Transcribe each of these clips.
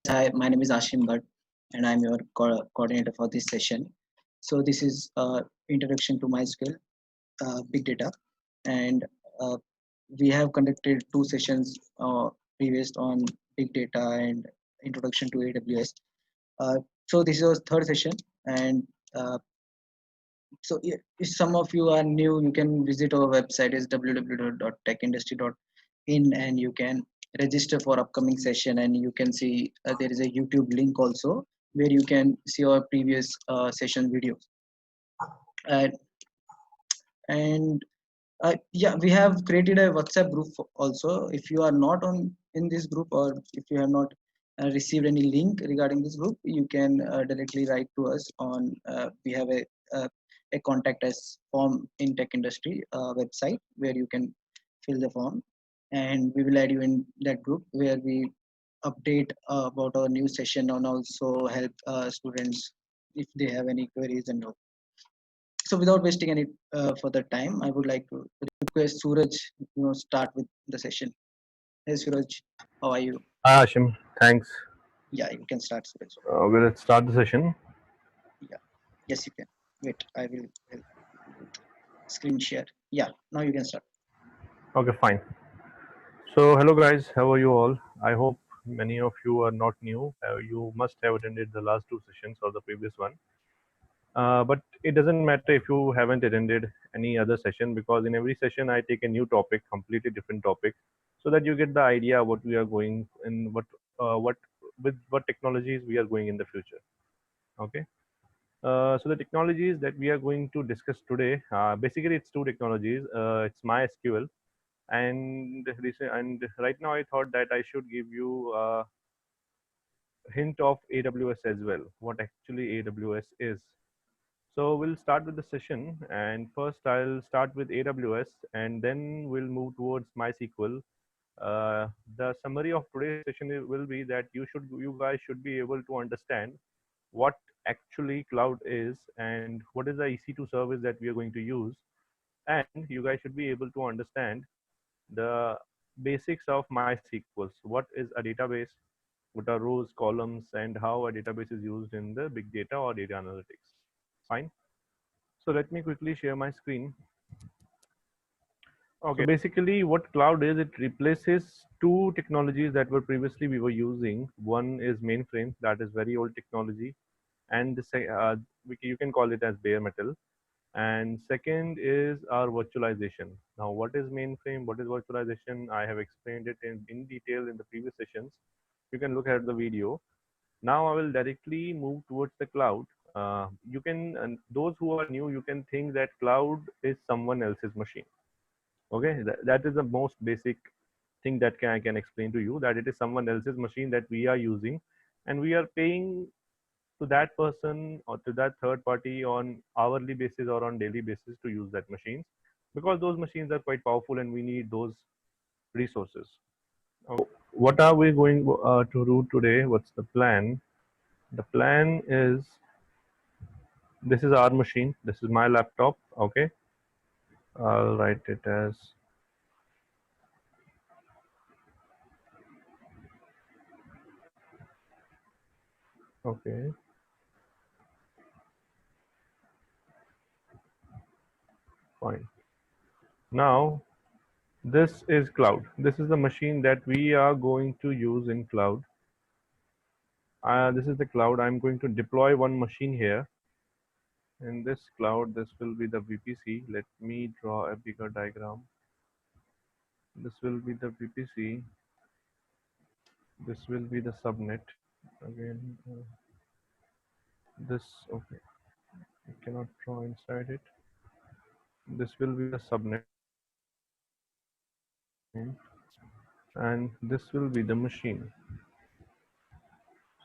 Hi, my name is Ashim Bhatt, and I'm your coordinator for this session. So this is introduction to MySQL, big data, and uh, we have conducted two sessions previous on big data and introduction to AWS. Uh, so this is our third session, and uh, if some of you are new, you can visit our website is www.techindustry.in, and you can register for upcoming session, and you can see there is a YouTube link also where you can see our previous session videos. Uh, and yeah, we have created a WhatsApp group also. If you are not on in this group, or if you have not received any link regarding this group, you can directly write to us on. We have uh, a contact us form in Tech Industry website where you can fill the form, and we will add you in that group where we update about our new session and also help students if they have any queries and all. So without wasting any further time, I would like to request Suraj, start with the session. Hey Suraj, how are you? Hi Ashim, thanks. Yeah, you can start, Suraj. We'll start the session. Yeah, yes, you can. Wait, I will screen share. Yeah, now you can start. Okay, fine. So, hello guys, how are you all? I hope many of you are not new. You must have attended the last two sessions or the previous one. But it doesn't matter if you haven't attended any other session because in every session I take a new topic, completely different topic, so that you get the idea what we are going in, what with what technologies we are going in the future. Okay. So the technologies that we are going to discuss today, basically it's two technologies. It's MySQL and right now I thought that I should give you a hint of AWS as well, what actually AWS is. So we'll start with the session, and first I'll start with AWS, and then we'll move towards MySQL. The summary of today's session will be that you guys should be able to understand what actually cloud is and what is the EC2 service that we are going to use, and you guys should be able to understand the basics of MySQL. What is a database, what are rows, columns, and how a database is used in the big data or data analytics. Fine. So let me quickly share my screen. So Okay. basically what cloud is, it replaces two technologies that were previously we were using. One is mainframe, that is very old technology, and you can call it as bare metal. And second is our virtualization. Now, what is mainframe? What is virtualization? I have explained it in detail in the previous sessions. You can look at the video. Now, I will directly move towards the cloud. You can, and those who are new, you can think that cloud is someone else's machine. Okay, that is the most basic thing that I can explain to you, that it is someone else's machine that we are using, and we are paying to that person or to that third party on hourly basis or on daily basis to use that machines, because those machines are quite powerful and we need those resources. What are we going to do today? What's the plan? The plan is, this is our machine, this is my laptop. Okay, I'll write it as, okay, fine. Now this is cloud. This is the machine that we are going to use in cloud. This is the cloud. I'm going to deploy one machine here. In this cloud, this will be the VPC. Let me draw a bigger diagram. This will be the VPC. This will be the subnet. Again, this, okay, you cannot draw inside it. This will be the subnet, and this will be the machine.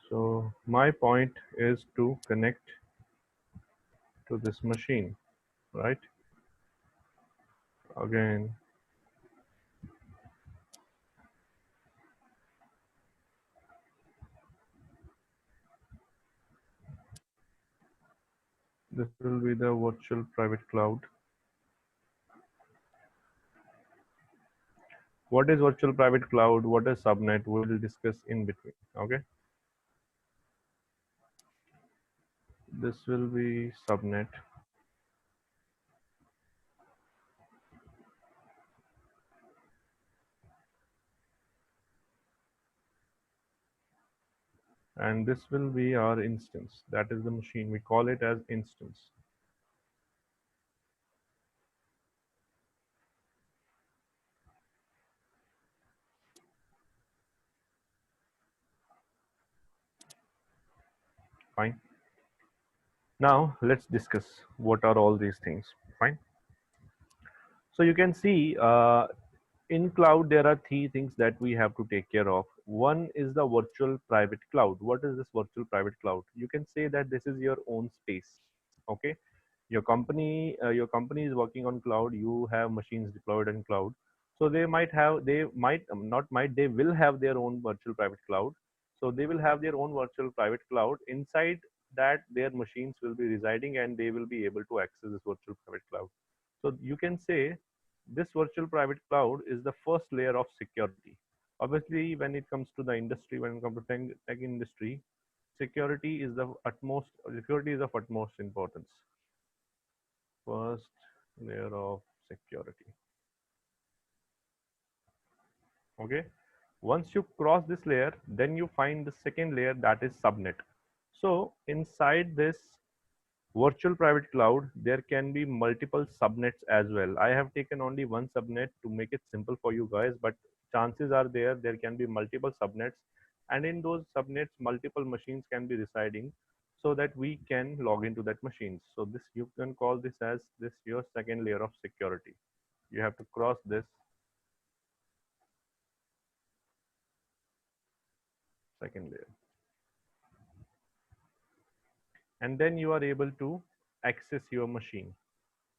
So my point is to connect to this machine, right? Again, this will be the virtual private cloud. What is virtual private cloud? What is subnet? We'll discuss in between. Okay. This will be subnet. And this will be our instance. That is the machine. We call it as instance. Fine. Now let's discuss what are all these things. Fine. So you can see in cloud there are three things that we have to take care of. One is the virtual private cloud. What is this virtual private cloud? You can say that this is your own space. Okay, your company is working on cloud. You have machines deployed in cloud, so they will have their own virtual private cloud. So they will have their own virtual private cloud. Inside that, their machines will be residing and they will be able to access this virtual private cloud. So you can say this virtual private cloud is the first layer of security. Obviously, when it comes to the industry, when it comes to tech industry, security is of utmost importance. First layer of security. Okay. Once you cross this layer, then you find the second layer, that is subnet. So inside this virtual private cloud, there can be multiple subnets as well. I have taken only one subnet to make it simple for you guys, but chances are there can be multiple subnets, and in those subnets multiple machines can be residing, so that we can log into that machines. So this, you can call this as this your second layer of security. You have to cross this second layer, and then you are able to access your machine.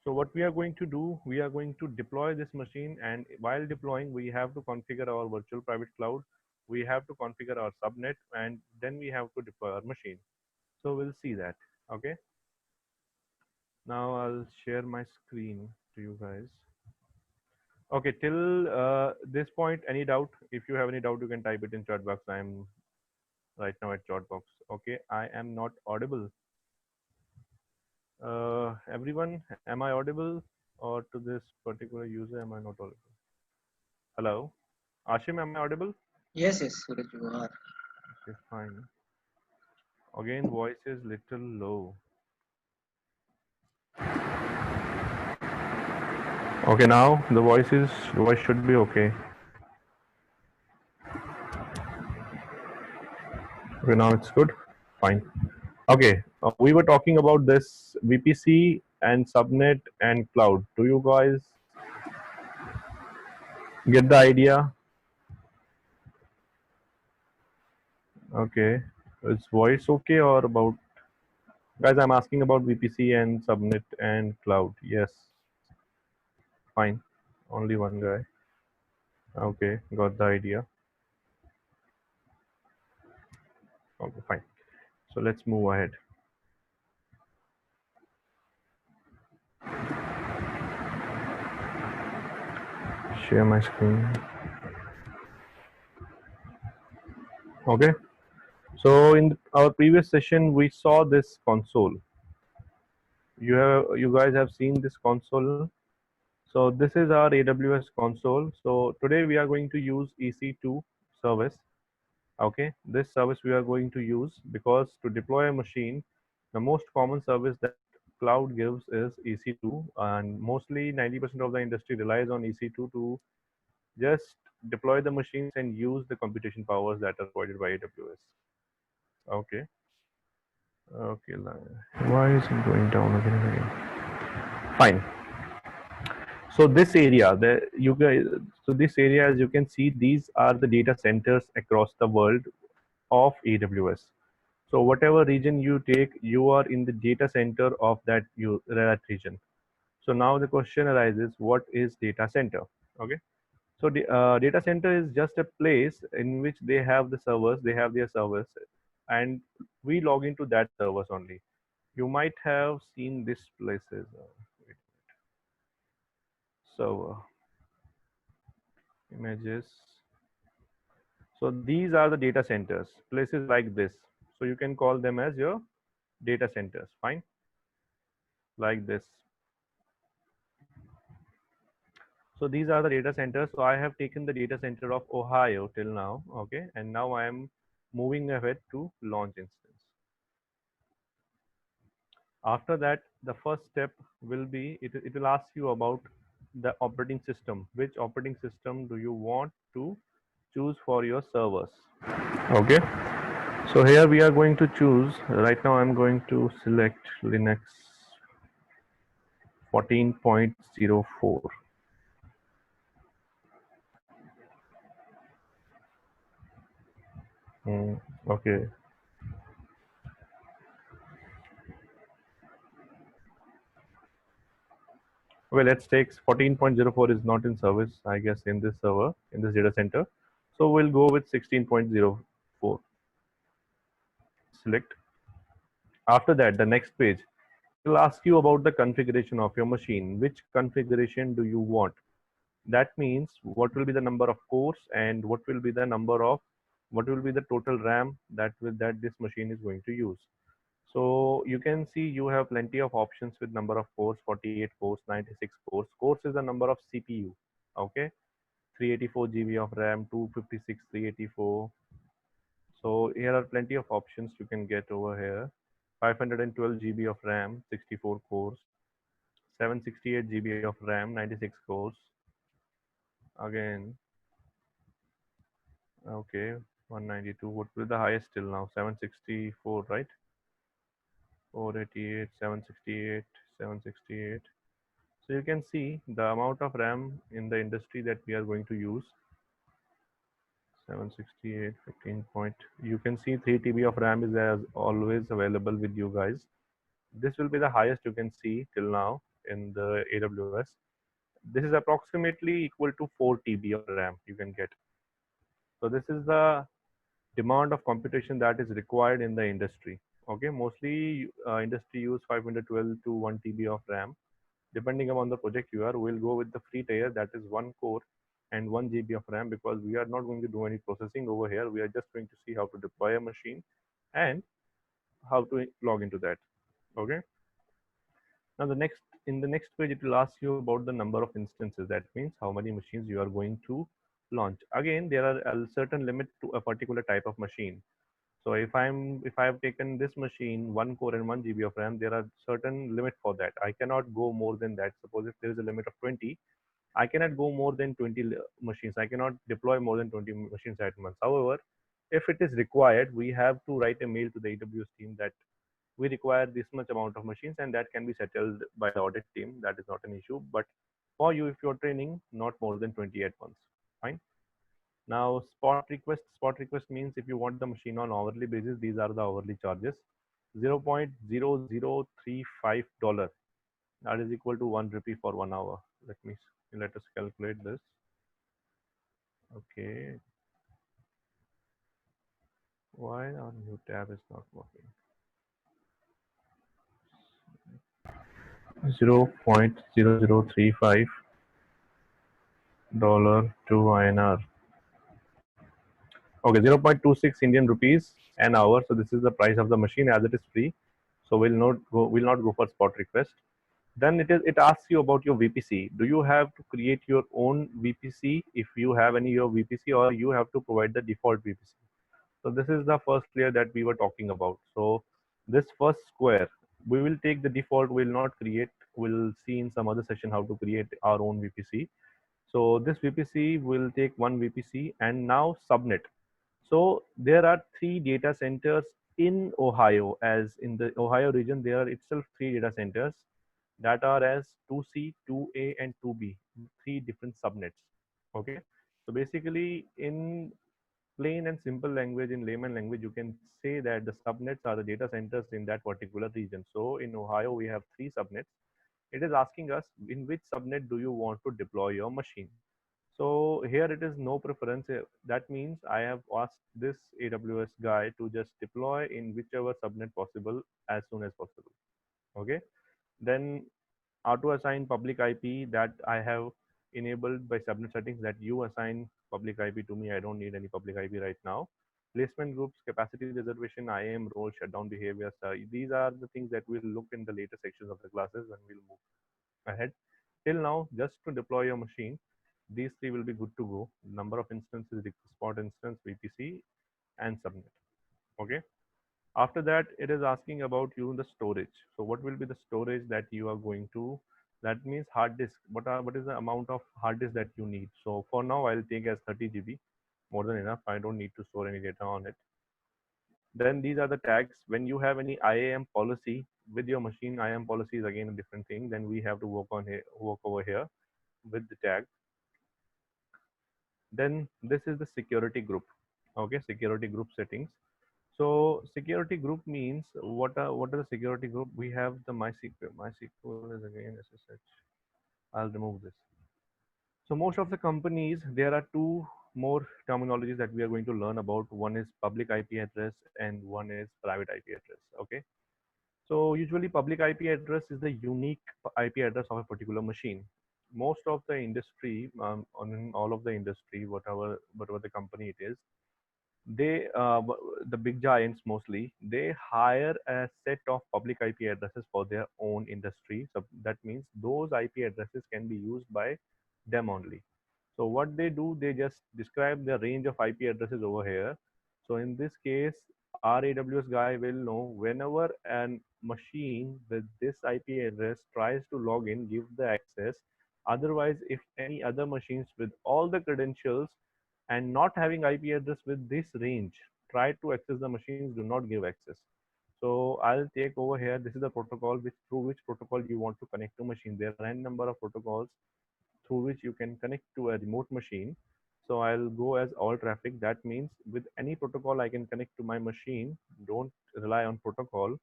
So what we are going to do, we are going to deploy this machine, and while deploying, we have to configure our virtual private cloud. We have to configure our subnet, and then we have to deploy our machine. So we'll see that. Okay. Now I'll share my screen to you guys. Okay, till this point, any doubt? If you have any doubt, you can type it in chat box. I'm right now at chat box. Okay, I am not audible. Everyone, am I audible, or to this particular user am I not audible? Hello, Ashim, am I audible? Yes, yes, Suraj, you are. Okay, fine. Again, voice is little low. Okay, now the voice should be okay. Okay, now it's good. Fine. Okay, we were talking about this VPC and subnet and cloud. Do you guys get the idea? Okay, is voice okay, or about, guys? I'm asking about VPC and subnet and cloud. Yes, fine. Only one guy. Okay, got the idea. Okay, fine. So let's move ahead. Share my screen. Okay. So in our previous session, we saw this console. You guys have seen this console. So this is our AWS console. So today we are going to use EC2 service. Okay, this service we are going to use because to deploy a machine, the most common service that cloud gives is EC2, and mostly 90% of the industry relies on EC2 to just deploy the machines and use the computation powers that are provided by AWS. Okay. Okay. Why is it going down again and again? Fine. So this area, you guys, so this area, as you can see, these are the data centers across the world of AWS. So whatever region you take, you are in the data center of that region. So now the question arises, what is data center? Okay. So the data center is just a place in which they have the servers, they have their servers, and we log into that servers only. You might have seen this places. So images. So these are the data centers, places like this. So you can call them as your data centers. Fine, like this. So these are the data centers. So I have taken the data center of Ohio till now. Okay, and now I am moving ahead to launch instance. After that, the first step will be it will ask you about the operating system. Which operating system do you want to choose for your servers? Okay, so here we are going to choose. Right now I'm going to select Linux 14.04. Okay. Well, let's take 14.04 is not in service, I guess, in this server, in this data center. So we'll go with 16.04. Select. After that, the next page will ask you about the configuration of your machine. Which configuration do you want? That means what will be the number of cores and what will be the number of what will be the total RAM that this machine is going to use. So you can see you have plenty of options with number of cores, 48 cores, 96 cores. Cores is the number of CPU. Okay, 384 GB of RAM, 256, 384. So here are plenty of options you can get over here. 512 GB of RAM, 64 cores. 768 GB of RAM, 96 cores. Again, okay, 192. What will be the highest till now? 764, right? 488, 768, 768. So you can see the amount of RAM in the industry that we are going to use. 768, 15 point. You can see 3 TB of RAM is as always available with you guys. This will be the highest you can see till now in the AWS. This is approximately equal to 4 TB of RAM you can get. So this is the demand of computation that is required in the industry. Okay, mostly industry use 512 to 1 TB of RAM. Depending upon the project you are, we'll go with the free tier, that is 1 core and 1 GB of RAM, because we are not going to do any processing over here. We are just going to see how to deploy a machine and how to log into that. Okay. Now in the next page, it will ask you about the number of instances. That means how many machines you are going to launch. Again, there are a certain limit to a particular type of machine. So if I have taken this machine, 1 core and 1 GB of RAM, there are certain limit for that. I cannot go more than that. Suppose if there is a limit of 20, I cannot go more than 20 machines. I cannot deploy more than 20 machines at once. However, if it is required, we have to write a mail to the AWS team that we require this much amount of machines, and that can be settled by the audit team. That is not an issue. But for you, if you're training, not more than 20 at once. Fine. Now, spot request. Spot request means if you want the machine on hourly basis, these are the hourly charges. $0.0035. That is equal to 1 rupee for 1 hour. Let us calculate this. Okay. Why our new tab is not working? 0.0035 dollar to INR. Okay, 0.26 Indian rupees an hour. So this is the price of the machine as it is free. So we'll not go for spot request. Then it asks you about your VPC. Do you have to create your own VPC if you have any your VPC, or you have to provide the default VPC? So this is the first layer that we were talking about. So this first square, we will take the default, will not create. We'll see in some other session how to create our own VPC. So this VPC will take one VPC and now subnet. So there are 3 data centers in Ohio. As in the Ohio region, there are itself 3 data centers that are as 2C, 2A, and 2B, 3 different subnets. Okay. So basically, in plain and simple language, in layman language, you can say that the subnets are the data centers in that particular region. So in Ohio, we have 3 subnets. It is asking us in which subnet do you want to deploy your machine. So here it is no preference. That means I have asked this AWS guy to just deploy in whichever subnet possible as soon as possible. Okay. Then auto assign public IP, that I have enabled by subnet settings, that you assign public IP to me. I don't need any public IP right now. Placement groups, capacity reservation, IAM role, shutdown behaviors. These are the things that we'll look in the later sections of the classes when we'll move ahead. Till now, just to deploy your machine, these three will be good to go. Number of instances, spot instance, VPC, and submit. Okay. After that, it is asking about you the storage. So what will be the storage that you are going to? That means hard disk. What is the amount of hard disk that you need? So for now, I'll take as 30 GB, more than enough. I don't need to store any data on it. Then these are the tags. When you have any IAM policy with your machine, IAM policy is again a different thing. Then we have to work over here with the tag. Then this is the security group. Okay, security group settings. So security group means what are the security group? We have the MySQL. MySQL is again SSH. I'll remove this. So most of the companies, there are two more terminologies that we are going to learn about. One is public IP address and one is private IP address. Okay. So usually public IP address is the unique IP address of a particular machine. Most of the industry, on all of the industry, whatever the company it is, they the big giants mostly, they hire a set of public IP addresses for their own industry. So that means those IP addresses can be used by them only. So what they do, they just describe the range of IP addresses over here. So in this case, our AWS guy will know whenever an machine with this IP address tries to log in, give the access. Otherwise, if any other machines with all the credentials and not having IP address with this range try to access the machines, do not give access. So I'll take over here. This is the protocol through which protocol you want to connect to machine. There are n number of protocols through which you can connect to a remote machine. So I'll go as all traffic. That means with any protocol I can connect to my machine. Don't rely on protocol.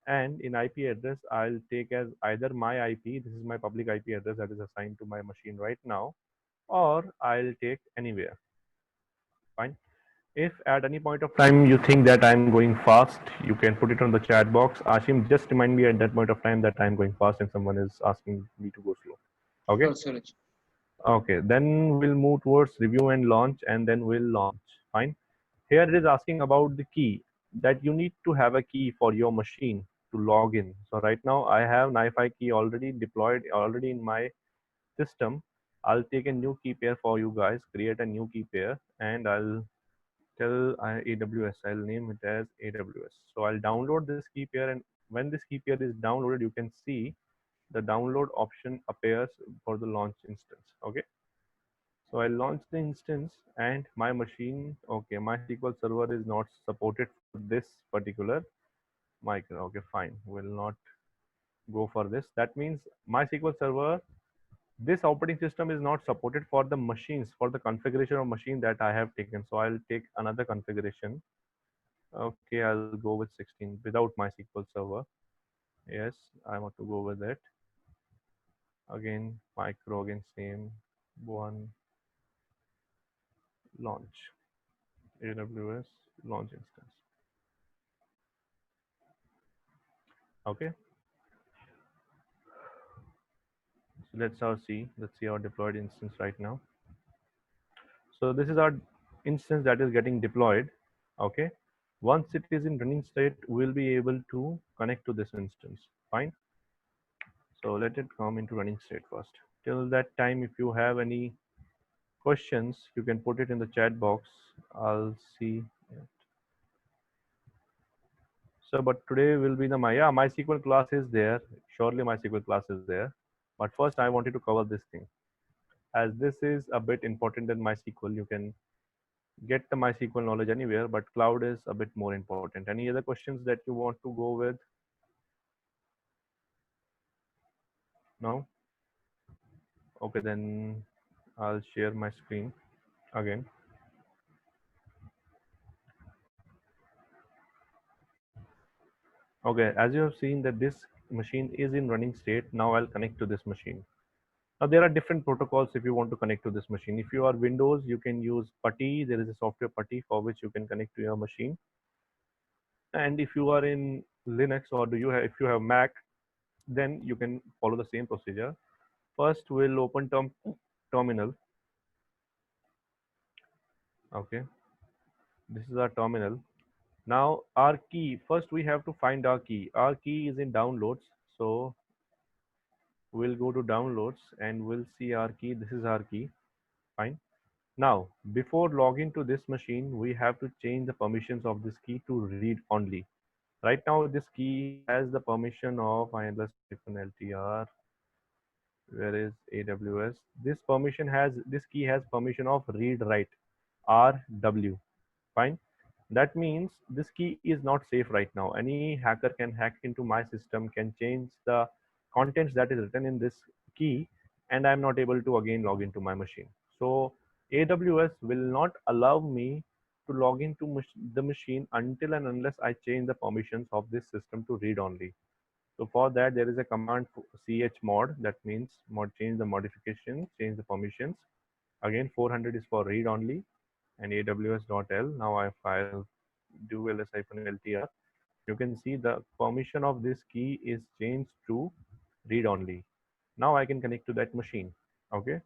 And in IP address, I'll take as either my IP. This is my public IP address that is assigned to my machine right now, or I'll take anywhere. Fine. If at any point of time you think that I'm going fast, you can put it on the chat box. Ashim, just remind me at that point of time that I'm going fast and someone is asking me to go slow. Okay. Sure, Suraj. Okay. Then we'll move towards review and launch, and then we'll launch. Fine. Here it is asking about the key, that you need to have a key for your machine to log in. So right now I have NiFi key already deployed already in my system. I'll take a new key pair for you guys, create a new key pair, and I'll tell AWS, I'll name it as AWS. So I'll download this key pair, and when this key pair is downloaded, you can see the download option appears for the launch instance. Okay. So I launch the instance and my machine, okay, MySQL server is not supported for this particular micro. Okay, fine. Will not go for this. That means MySQL server, this operating system is not supported for the machines, for the configuration of machine that I have taken. So I'll take another configuration. Okay, I'll go with 16 without MySQL server. Yes, I want to go with it. Again, micro, again, same one, launch, AWS launch instance. Okay. So let's see our deployed instance right now. So this is our instance that is getting deployed. Okay. Once it is in running state, we'll be able to connect to this instance. Fine. So let it come into running state first. Till that time, if you have any questions, you can put it in the chat box. I'll see it. So, but today will be the MySQL class is there. Surely MySQL class is there. But first, I wanted to cover this thing. As this is a bit important than MySQL, you can get the MySQL knowledge anywhere, but cloud is a bit more important. Any other questions that you want to go with? No? Okay, then I'll share my screen again. Okay, as you have seen that this machine is in running state, now I'll connect to this machine. Now there are different protocols if you want to connect to this machine. If you are Windows, you can use PuTTY. There is a software PuTTY for which you can connect to your machine. And if you are in Linux or if you have Mac, then you can follow the same procedure. First, we'll open terminal. Okay. This is our terminal. Now our key, first we have to find our key. Our key is in downloads. So we'll go to downloads and we'll see our key. This is our key. Fine. Now, before login to this machine, we have to change the permissions of this key to read only. Right now, this key has the permission of ILS-LTR. Where is AWS? This key has permission of read write RW. Fine. That means this key is not safe right now. Any hacker can hack into my system, can change the contents that is written in this key, and I'm not able to again log into my machine. So AWS will not allow me to log into the machine until and unless I change the permissions of this system to read only. So for that, there is a command chmod, that means change the modification, change the permissions. Again, 400 is for read only, and aws.l. Now if I'll do ls-ltr, you can see the permission of this key is changed to read only. Now I can connect to that machine. Okay.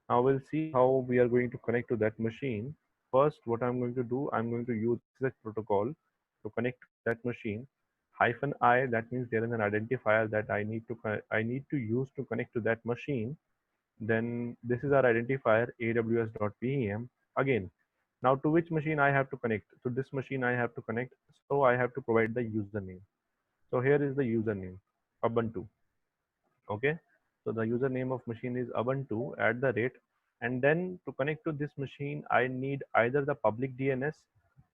Now we'll see how we are going to connect to that machine. First, what I'm going to do, I'm going to use SSH protocol to connect to that machine. -I, that means there is an identifier that I need to use to connect to that machine. Then this is our identifier aws.pem. Again, now to which machine I have to connect? To this machine I have to connect. So I have to provide the username. So here is the username, Ubuntu. Okay. So the username of machine is Ubuntu @ and then to connect to this machine, I need either the public DNS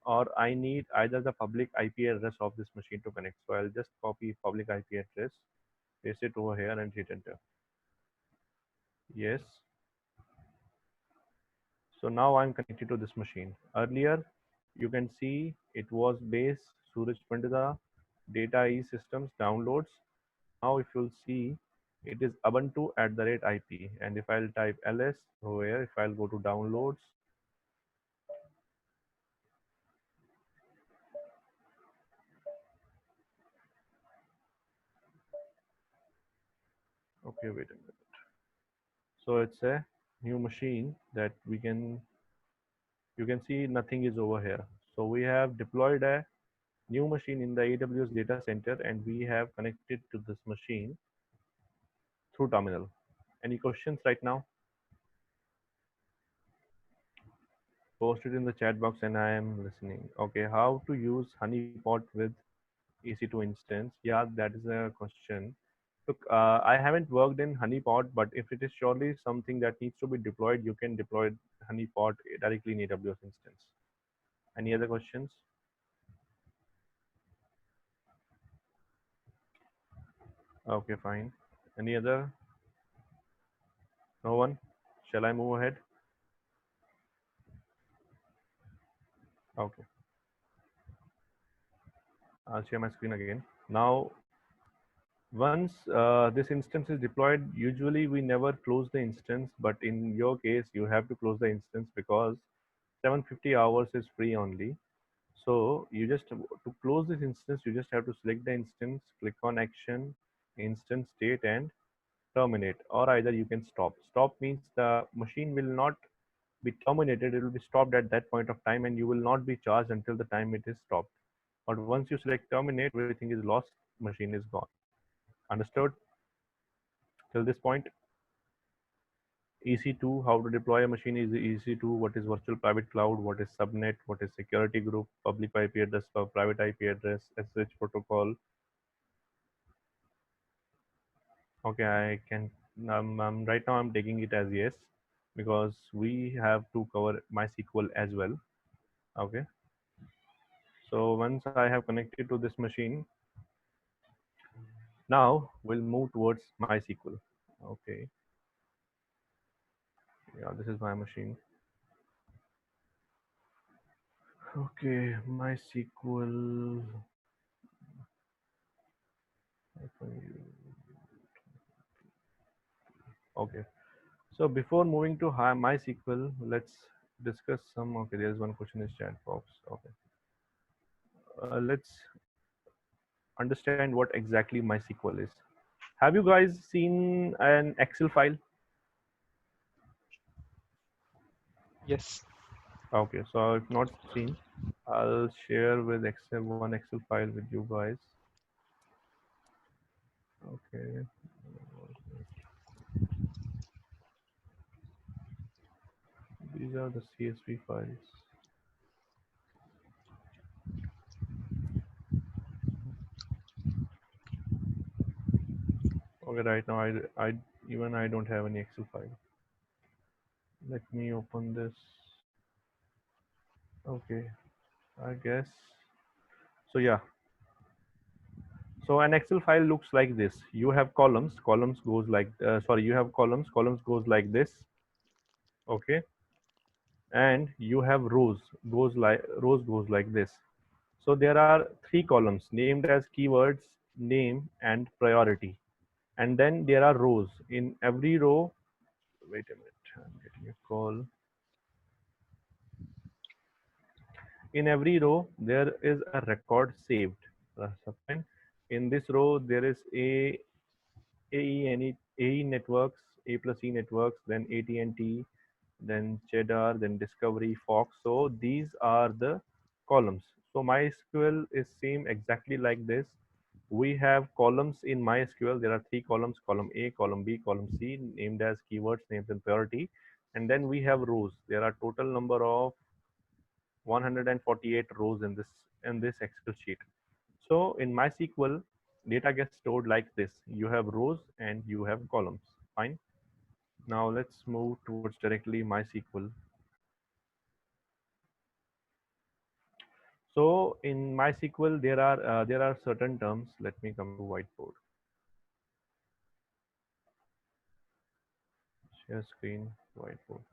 or I need either the public IP address of this machine to connect. So I'll just copy public IP address, paste it over here and hit enter. Yes. So now I'm connected to this machine. Earlier, you can see it was base Suraj Pandita, data e systems downloads. Now if you'll see, it is Ubuntu @IP. And if I'll type ls over here, if I'll go to downloads, okay, wait a minute. So it's a new machine that you can see nothing is over here. So we have deployed a new machine in the AWS data center and we have connected to this machine through terminal. Any questions right now? Post it in the chat box and I am listening. Okay, how to use honeypot with EC2 instance? Yeah, that is a question. Look, I haven't worked in honeypot, but if it is surely something that needs to be deployed, you can deploy honeypot directly in AWS instance. Any other questions? Okay, fine. Any other? No one? Shall I move ahead? Okay, I'll share my screen again. Now, once this instance is deployed, usually we never close the instance, but in your case, you have to close the instance because 750 hours is free only. So you just, to close this instance, you just have to select the instance, click on action, instance state and terminate, or either you can stop. Stop means the machine will not be terminated, it will be stopped at that point of time and you will not be charged until the time it is stopped. But once you select terminate, everything is lost, machine is gone. Understood till this point? EC2, how to deploy a machine is EC2, what is virtual private cloud, what is subnet, what is security group, public IP address, private IP address, SSH protocol. Okay, I can, right now I'm taking it as yes, because we have to cover MySQL as well. Okay. So once I have connected to this machine, now we'll move towards MySQL. Okay. Yeah, this is my machine. Okay, MySQL. Okay. So before moving to MySQL, let's discuss some. Okay, there's one question in chat box. Okay. Let's understand what exactly MySQL is. Have you guys seen an Excel file? Yes. Okay, so if not seen, I'll share with Excel one Excel file with you guys. Okay, these are the CSV files. Okay, right now I don't have any Excel file. Let me open this. Okay, I guess. So yeah, so an Excel file looks like this. You have columns. Columns goes like sorry. You have columns. Columns goes like this. Okay, and you have rows goes like this. So there are three columns named as keywords, name, and priority. And then there are rows. In every row, wait a minute, I'm getting a call. In every row, there is a record saved. Fine. In this row, there is AE networks, A plus E networks, then AT&T, then Cheddar, then Discovery, Fox. So these are the columns. So MySQL is same exactly like this. We have columns in MySQL. There are three columns: column A, column B, column C, named as keywords, names, and priority. And then we have rows. There are total number of 148 rows in this Excel sheet. So in MySQL, data gets stored like this. You have rows and you have columns. Fine. Now let's move towards directly MySQL. So in MySQL, there are certain terms. Let me come to whiteboard. Share screen, whiteboard.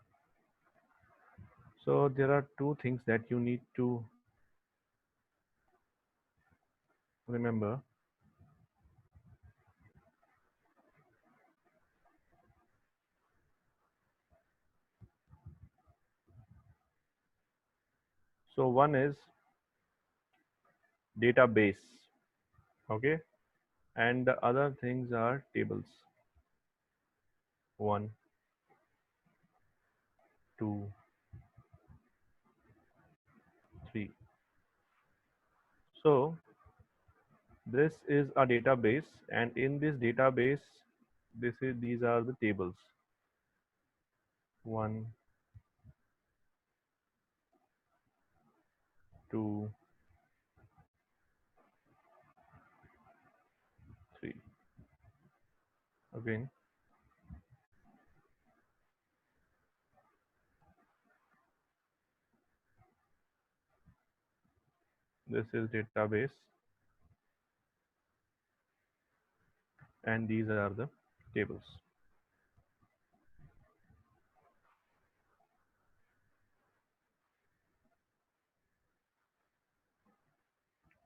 So there are two things that you need to remember. So one is database, okay, and the other things are tables. 1, 2, 3. So this is a database, and in this database, these are the tables. 1, 2, 3. Again, this is database, and these are the tables.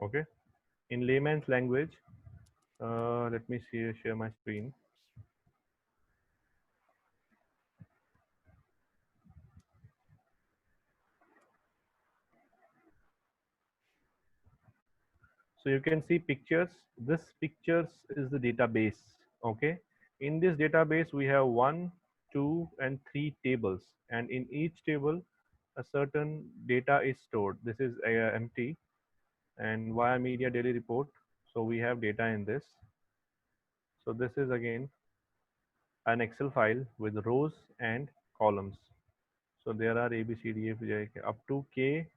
Okay. In layman's language, let me share my screen. So you can see pictures. This pictures is the database. Okay. In this database, we have 1, 2, and 3 tables, and in each table, a certain data is stored. This is empty, and via media daily report. So we have data in this. So this is again an Excel file with rows and columns. So there are A, B, C, D, F, G, up to K,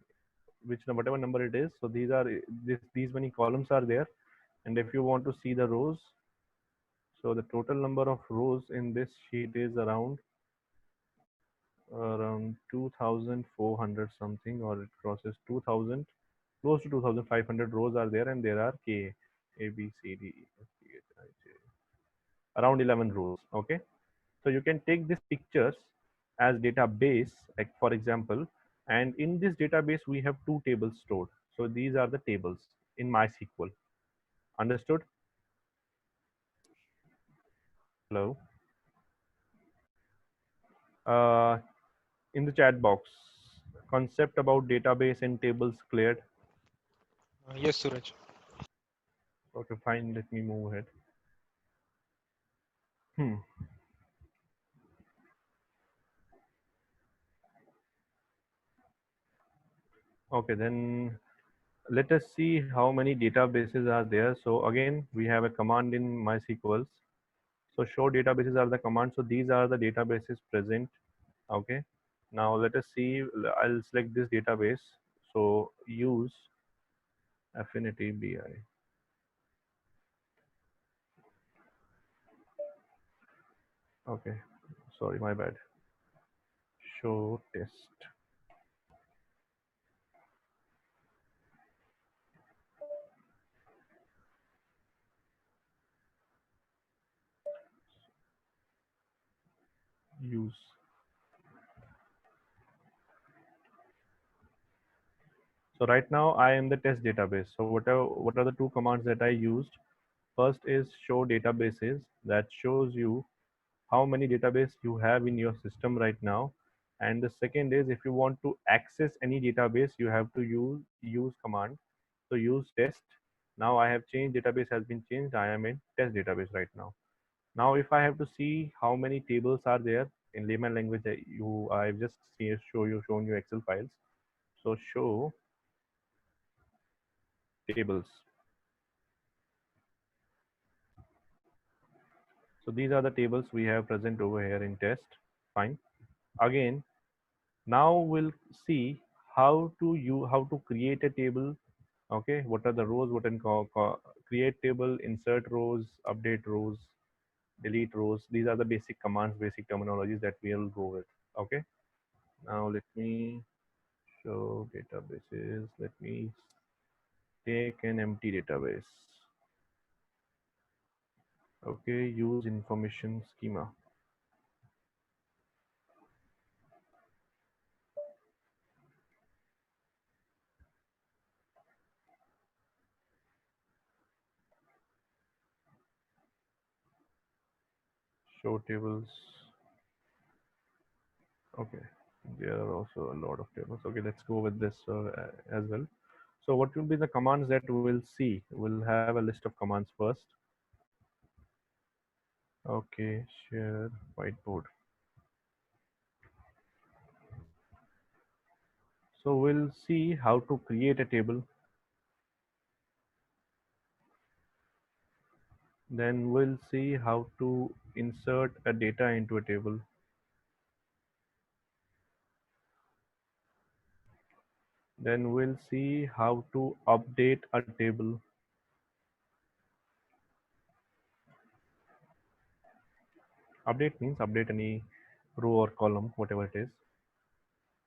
whatever number it is. So these many columns are there. And if you want to see the rows, so the total number of rows in this sheet is around 2,400 something, or it crosses 2,000, close to 2,500 rows are there, and there are K, A, B, C, D, E, F, G, H, I, J, around 11 rows. Okay, so you can take these pictures as database, like for example, and in this database we have two tables stored. So these are the tables in MySQL. Understood? Hello. Uh, in the chat box, concept about database and tables cleared. Yes, Suraj. Okay, fine. Let me move ahead. Hmm. Okay, then let us see how many databases are there. So again, we have a command in MySQL. So show databases are the command. So these are the databases present. Okay. Now let us see. I'll select this database. So use Affinity BI. Okay. Sorry, my bad. Show test. Use. So right now I am the test database. So what are the two commands that I used? First is show databases, that shows you how many database you have in your system right now. And the second is if you want to access any database, you have to use command. So use test. Now I have changed, database has been changed. I am in test database right now. Now if I have to see how many tables are there in layman language, I've just shown you Excel files. So show tables. So these are the tables we have present over here in test. Fine. Again, now we'll see how to create a table. Okay, what are the rows, what can create table, insert rows, update rows, delete rows. These are the basic commands, basic terminologies that we'll go with. Okay, now let me show databases. Let me take an empty database. Okay, use information schema. Show tables. Okay, there are also a lot of tables. Okay, let's go with this as well. So what will be the commands that we'll see? We'll have a list of commands first. Okay, share whiteboard. So we'll see how to create a table. Then we'll see how to insert a data into a table. Then we'll see how to update a table. Update means update any row or column, whatever it is.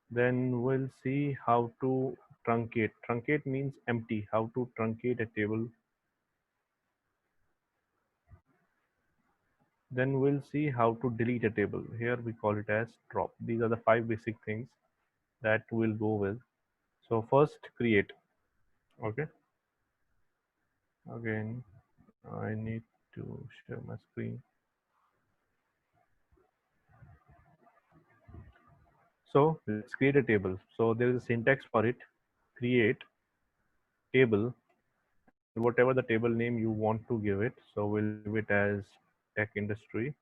Then we'll see how to truncate. Truncate means empty, how to truncate a table. Then we'll see how to delete a table. Here we call it as drop. These are the 5 basic things that we'll go with. So first create. Okay. Again, I need to share my screen. So let's create a table. So there is a syntax for it. Create table, and whatever the table name you want to give it. So we'll give it as tech industry.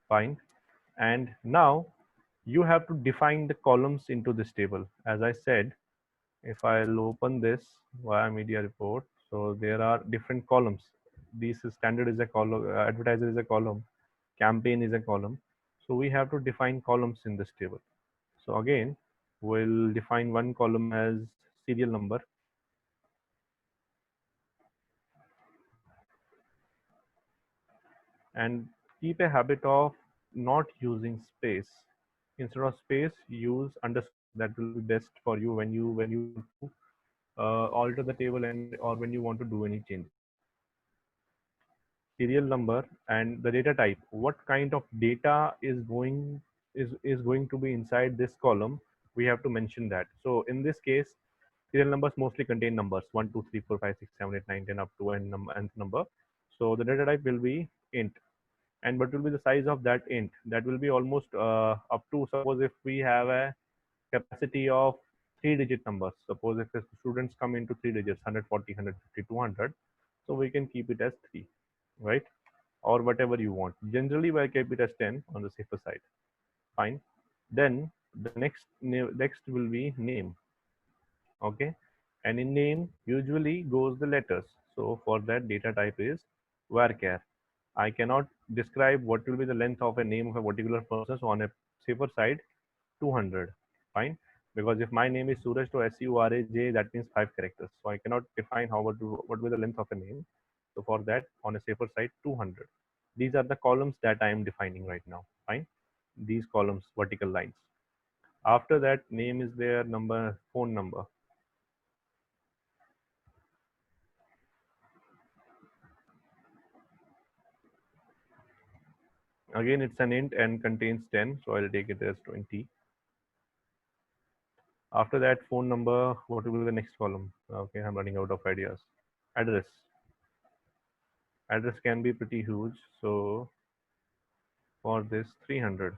Fine. And now you have to define the columns into this table. As I said, if I'll open this via media report, so there are different columns. This is standard is a column, advertiser is a column, campaign is a column. So we have to define columns in this table. So again, we'll define one column as serial number. And keep a habit of not using space. Instead of space, use underscore. That will be best for you when you want to alter the table and or when you want to do any change. Serial number and the data type. What kind of data is going to be inside this column? We have to mention that. So in this case, serial numbers mostly contain numbers 1, 2, 3, 4, 5, 6, 7, 8, 9, 10 up to nth number. So the data type will be int. And what will be the size of that int? That will be almost up to, suppose if we have a capacity of 3-digit numbers. Suppose if the students come into 3 digits, 140, 150, 200. So we can keep it as 3, right? Or whatever you want. Generally, we keep it as 10 on the safer side. Fine. Then the next will be name. Okay, and in name usually goes the letters. So for that, data type is varchar. I cannot describe what will be the length of a name of a particular person. So on a safer side, 200. Fine, because if my name is Suraj to SURAJ, that means 5 characters. So I cannot define what will be the length of a name. So for that, on a safer side, 200. These are the columns that I am defining right now. Fine, these columns, vertical lines. After that, name is there, number, phone number. Again, it's an int and contains 10, so I'll take it as 20. After that, phone number, what will be the next column? Okay, I'm running out of ideas. Address. Address can be pretty huge, so for this, 300.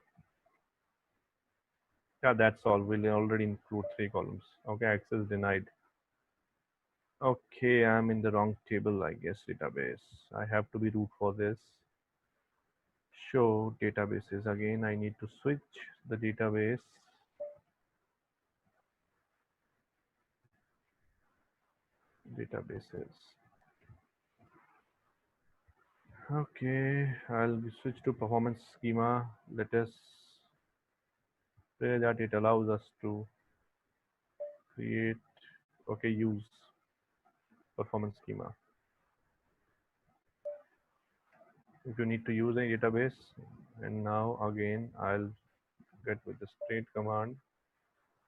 Yeah, that's all. We'll already include 3 columns. Okay, access denied. Okay, I'm in the wrong table, I guess, database. I have to be root for this. Show databases. Again, I need to switch the database. Databases. Okay, I'll switch to performance schema. Let us say that it allows us to create, okay, use performance schema. If you need to use a database, and now again, I'll get with the straight command.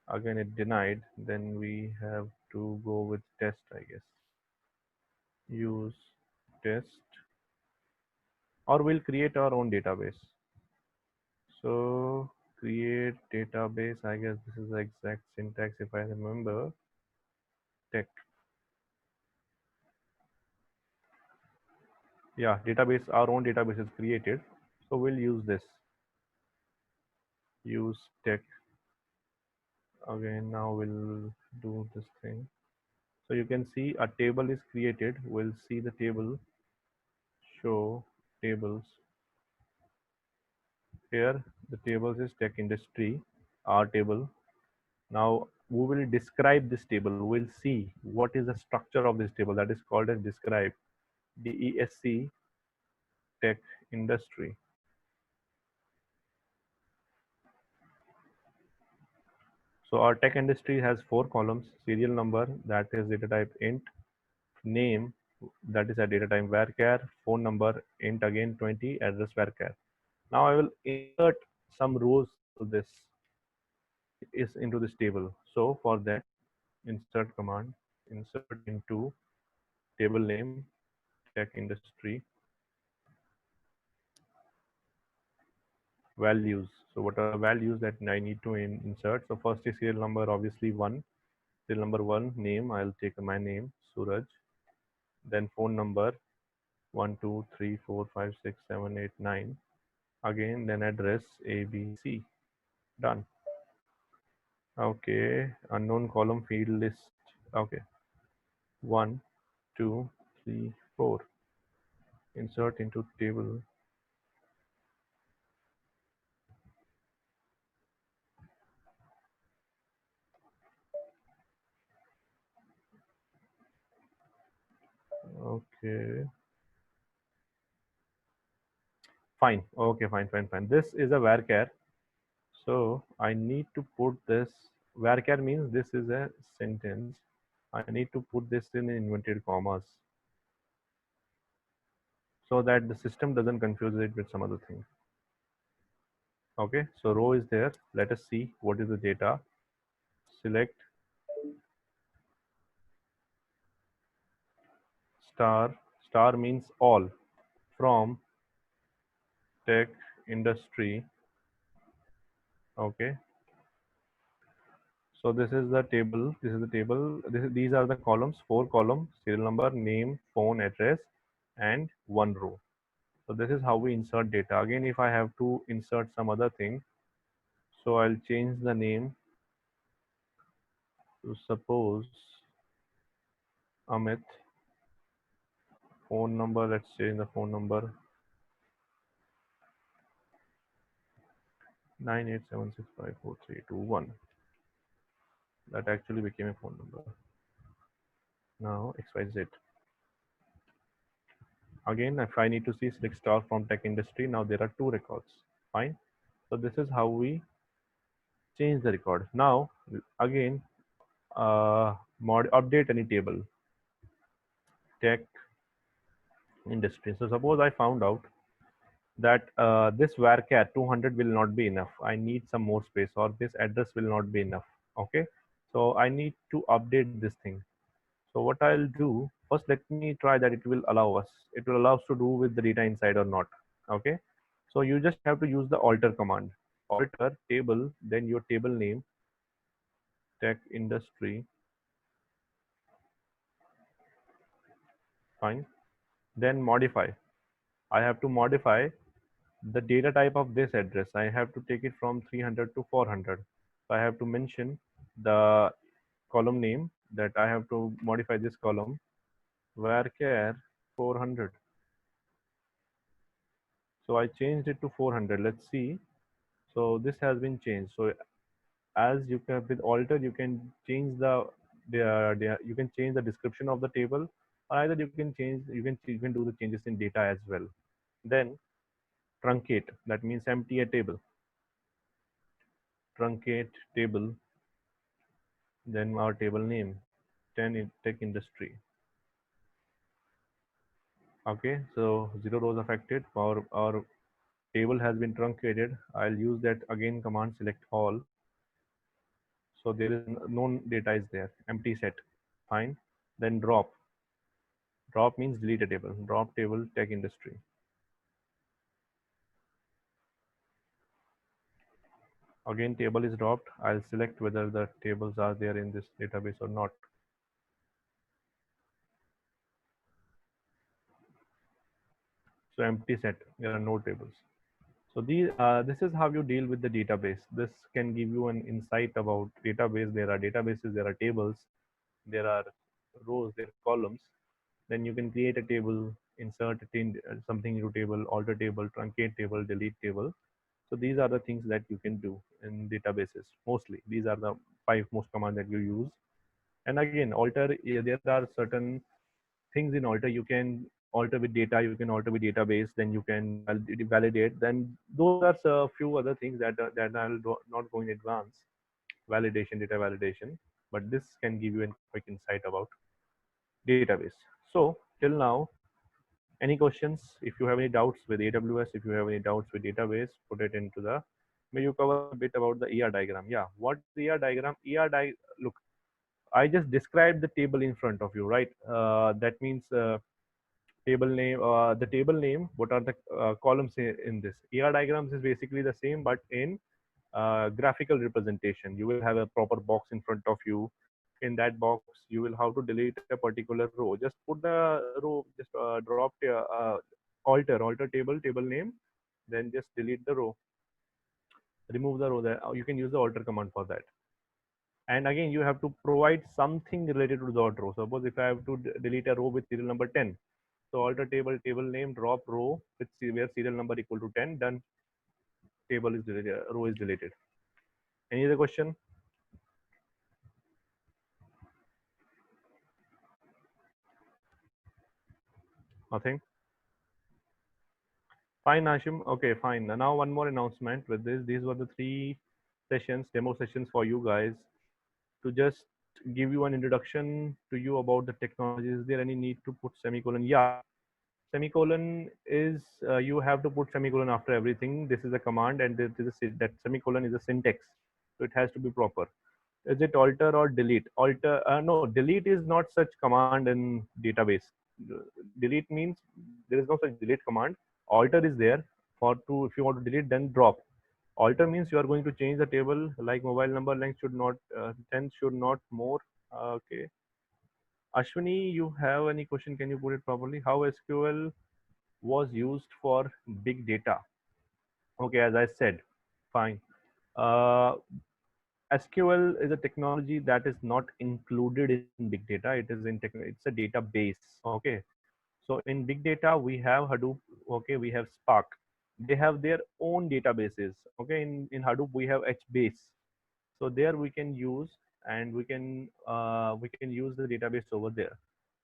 Again, it denied, then we have to go with test, I guess. Use test, or we'll create our own database. So create database, I guess this is the exact syntax if I remember. Tech. Yeah, database, our own database is created. So we'll use this. Use tech. Again, now we'll do this thing. So you can see a table is created. We'll see the table. Show tables. Here the tables is tech industry, our table. Now we will describe this table. We'll see what is the structure of this table. That is called as describe. DESC tech industry. So our tech industry has 4 columns: serial number, that is data type int, name, that is a data type varchar, phone number, int again 20, address varchar. Now I will insert some rows to this into this table. So for that, insert command, insert into table name, tech industry, values. So what are the values that I need to insert? So first is serial number, obviously 1. Serial number 1, name, I'll take my name, Suraj. Then phone number, 1 2 3 4 5 6 7 8 9. Again, then address ABC. Done. Okay, unknown column field list. Okay, 1 2 3 4. Insert into table. Okay, fine. Okay, fine. This is a varchar. So I need to put this. Varchar means this is a sentence. I need to put this in inverted commas so that the system doesn't confuse it with some other thing. Okay, so row is there. Let us see what is the data. Select star. Star means all from tech industry. Okay, so this is the table. These are the columns. 4 columns: serial number, name, phone, address, and 1 row. So this is how we insert data. Again, if I have to insert some other thing, so I'll change the name to suppose Amit. Phone number, let's change the phone number. 987654321. That actually became a phone number. Now XYZ. Again, if I need to see select star from tech industry, now there are two records. Fine. So this is how we change the record. Now again, update any table, tech industry. So suppose I found out that this varchar 200 will not be enough. I need some more space, or this address will not be enough. Okay. So I need to update this thing. So what I'll do first, let me try that it will allow us. It will allow us to do with the data inside or not. Okay. So you just have to use the alter command. Alter table, then your table name, tech industry. Fine. Then modify. I have to modify the data type of this address. I have to take it from 300 to 400. So I have to mention the column name, that I have to modify this column varchar 400. So I changed it to 400. Let's see. So this has been changed. So as you can, with alter, you can change you can change the description of the table, or either you can change, you can do the changes in data as well. Then truncate, that means empty a table. Truncate table, then our table name, 10 in tech industry. Okay, so 0 rows affected. Our table has been truncated. I'll use that again command, select all. So there is no data is there, empty set. Fine. Then drop. Drop means delete a table. Drop table tech industry. Again, table is dropped. I'll select whether the tables are there in this database or not. So empty set, there are no tables. So this is how you deal with the database. This can give you an insight about database. There are databases, there are tables, there are rows, there are columns. Then you can create a table, insert it in something into table, alter table, truncate table, delete table. So these are the things that you can do in databases. Mostly, these are the 5 most commands that you use. And again, alter, there are certain things in alter. You can alter with data, you can alter with database, then you can validate. Then those are a few other things that I'll not go in advance. Validation, data validation, but this can give you a quick insight about database. So till now, any questions? If you have any doubts with AWS, if you have any doubts with database, put it into the. May you cover a bit about the ER diagram? Yeah, what is ER diagram? Look, I just described the table in front of you, right? That means table name, the table name. What are the columns in this? ER diagrams is basically the same, but in graphical representation. You will have a proper box in front of you. In that box, you will have to delete a particular row. Just put the row, just drop alter table name, then just delete the row, remove the row. There you can use the alter command for that. And again, you have to provide something related to that row. Suppose if I have to delete a row with serial number 10, so alter table name, drop row with where serial number equal to 10, done. Table is deleted, row is deleted. Any other question? Nothing. Fine, Ashim. Okay, fine. Now one more announcement with this. These were the 3 sessions, demo sessions for you guys to just give you an introduction to you about the technology. Is there any need to put semicolon? Yeah, semicolon is you have to put semicolon after everything. This is a command, and that semicolon is a syntax, so it has to be proper. Is it alter or delete? Alter, no, delete is not such command in database. Delete means there is no such delete command. Alter is there for to, if you want to delete, then drop. Alter means you are going to change the table, like mobile number length should not 10 should not more. Okay, Ashwini, you have any question? Can you put it properly? How SQL was used for big data? Okay, as I said, fine. uh, SQL is a technology that is not included in big data. It is it's a database. Okay. So in big data, we have Hadoop. Okay. We have Spark. they have their own databases. Okay, in Hadoop we have HBase, so there we can use, and we can use the database over there.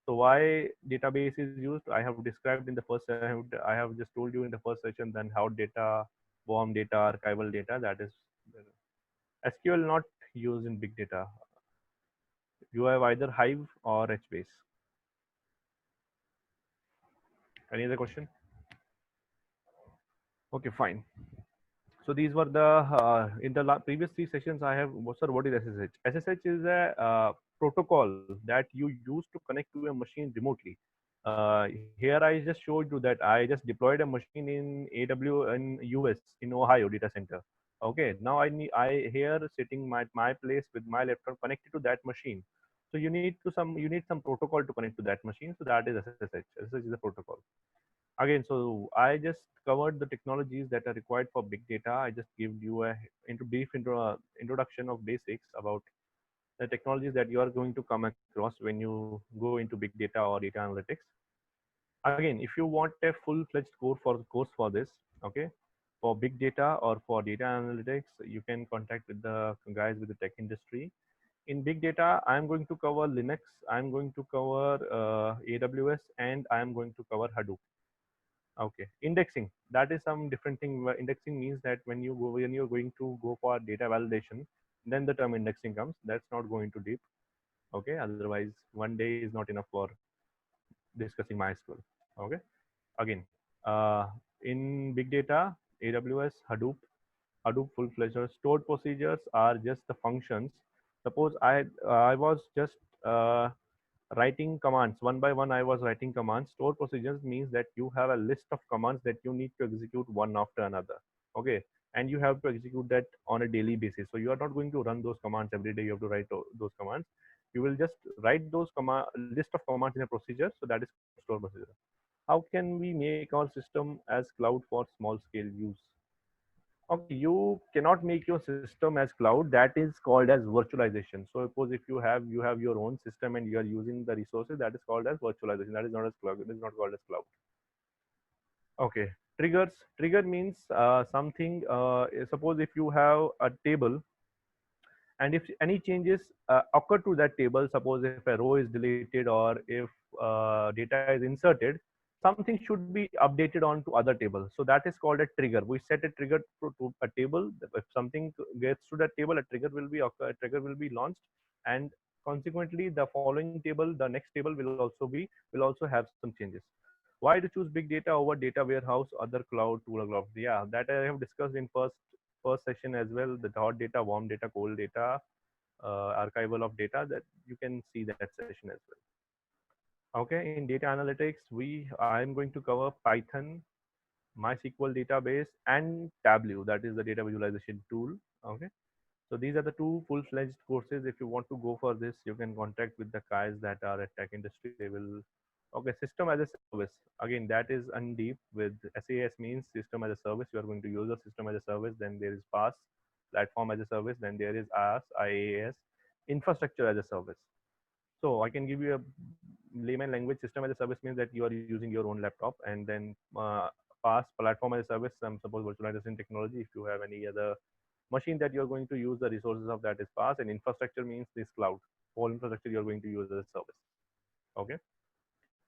So why database is used, I have described in the first. I have just told you in the first session then how data, warm data, archival data, that is SQL not used in big data. You have either Hive or HBase. Any other question? Okay, fine. So these were the in the previous three sessions I have. Sir, what is SSH? SSH is a protocol that you use to connect to a machine remotely. Here I just showed you that I just deployed a machine in AW in US in Ohio data center. Okay, now I here sitting my place with my laptop connected to that machine. So you need some protocol to connect to that machine. So that is SSH. SSH is a protocol. Again, so I just covered the technologies that are required for big data. I just gave you a introduction of basics about the technologies that you are going to come across when you go into big data or data analytics. Again, if you want a full-fledged course for this, okay, for big data or for data analytics, you can contact with the guys with the tech industry. In big data, I'm going to cover Linux, I'm going to cover AWS, and I'm going to cover Hadoop. Okay, indexing, that is some different thing. Indexing means that when you're going to go for data validation, then the term indexing comes. That's not going to deep. Okay, otherwise one day is not enough for discussing MySQL. Okay, again, uh, in big data, AWS, Hadoop full-fledged stored procedures are just the functions. Suppose I was just uh, writing commands one by one. I was writing commands. Store procedures means that you have a list of commands that you need to execute one after another. Okay, and you have to execute that on a daily basis. So you are not going to run those commands every day. You have to write those commands. You will just write those list of commands in a procedure. So that is store procedure. How can we make our system as cloud for small scale use? Okay, you cannot make your system as cloud. That is called as virtualization. So suppose if you have your own system and you are using the resources, that is called as virtualization. That is not as cloud. It is not called as cloud. Okay, triggers. Trigger means something. Suppose if you have a table, and if any changes occur to that table, suppose if a row is deleted or if data is inserted, something should be updated onto other table. So that is called a trigger. We set a trigger to a table. If something gets to that table, a trigger will be launched, and consequently the following table, the next table will also have some changes. Why to choose big data over data warehouse, other cloud tool? Yeah, that I have discussed in first session as well. The hot data, warm data, cold data, archival of data, that you can see that session as well. Okay, in data analytics, I'm going to cover Python, MySQL database, and Tableau, that is the data visualization tool. Okay, so these are the two full-fledged courses. If you want to go for this, you can contact with the guys that are at tech industry. They will. Okay, system as a service. Again, that is undeep. With SAS means system as a service. You are going to use the system as a service. Then there is PaaS, platform as a service. Then there is IaaS, infrastructure as a service. So I can give you a layman language. System as a service means that you are using your own laptop, and then PaaS, platform as a service. Suppose virtualization technology. If you have any other machine that you're going to use, the resources of that is PaaS, and infrastructure means this cloud. All infrastructure you're going to use as a service. Okay.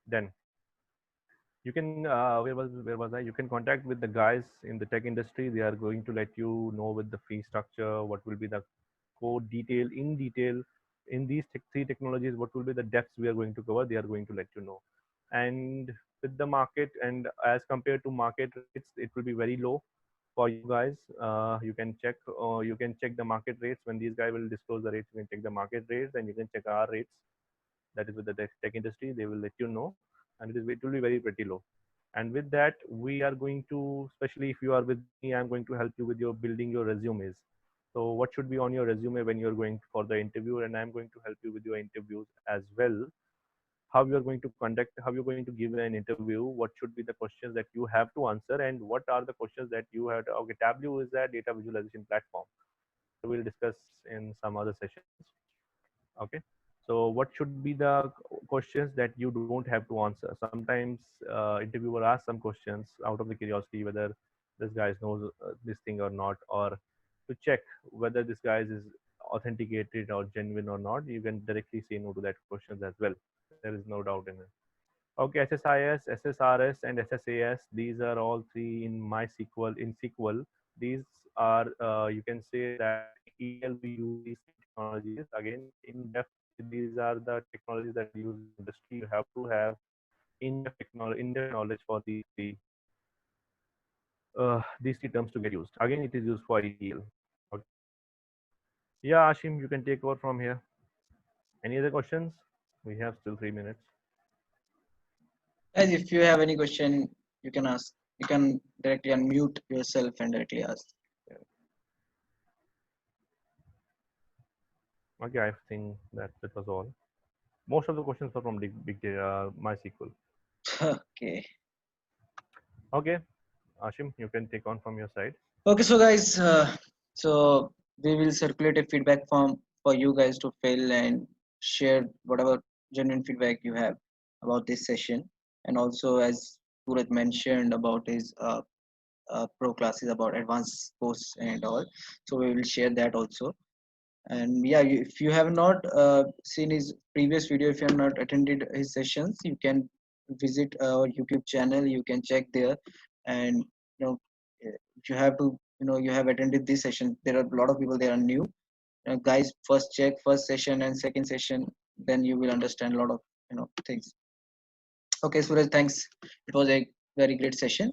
Then you can where was I? You can contact with the guys in the tech industry. They are going to let you know with the fee structure, what will be the code detail in these three technologies, what will be the depths we are going to cover. They are going to let you know. And with the market, and as compared to market rates, it will be very low for you guys. You can check the market rates when these guys will disclose the rates. You can check the market rates, and you can check our rates. That is with the tech industry. They will let you know, and it will be very pretty low. And with that, we are going to, especially if you are with me, I'm going to help you with your building your resumes. So what should be on your resume when you're going for the interview, and I'm going to help you with your interviews as well. How you're going to conduct, how you're going to give an interview, what should be the questions that you have to answer, and what are the questions that you have to, okay, Tableau is a data visualization platform. So we'll discuss in some other sessions. Okay, so what should be the questions that you don't have to answer? Sometimes interviewer asks some questions out of the curiosity, whether this guy knows this thing or not, or to check whether this guy is authenticated or genuine or not, you can directly say no to that question as well. There is no doubt in it. Okay, SSIS, SSRS, and SSAS, these are all three in MySQL. In SQL, these are, you can say that in ETL we use these technologies. Again, in depth, these are the technologies that we use in industry. You have to have in-depth knowledge for these three terms to get used. Again, it is used for ETL. Okay. Yeah, Ashim, you can take over from here. Any other questions? We have still 3 minutes. Guys, if you have any question, you can ask. You can directly unmute yourself and directly ask. Okay, I think that was all. Most of the questions are from big data, MySQL. Okay. Okay, Ashim, you can take on from your side. Okay, so guys, so we will circulate a feedback form for you guys to fill and share whatever genuine feedback you have about this session. And also, as Suraj mentioned about his pro classes about advanced course and all, so we will share that also. And yeah, if you have not seen his previous video, if you have not attended his sessions, you can visit our YouTube channel. You can check there, and if you have to, you have attended this session. There are a lot of people they are new. Guys, first check first session and second session, then you will understand a lot of things. Okay, Suraj, thanks. It was a very great session.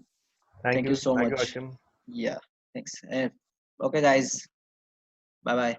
Thank you so Thank much. you, Ashim. Yeah, thanks. Okay, guys, bye bye.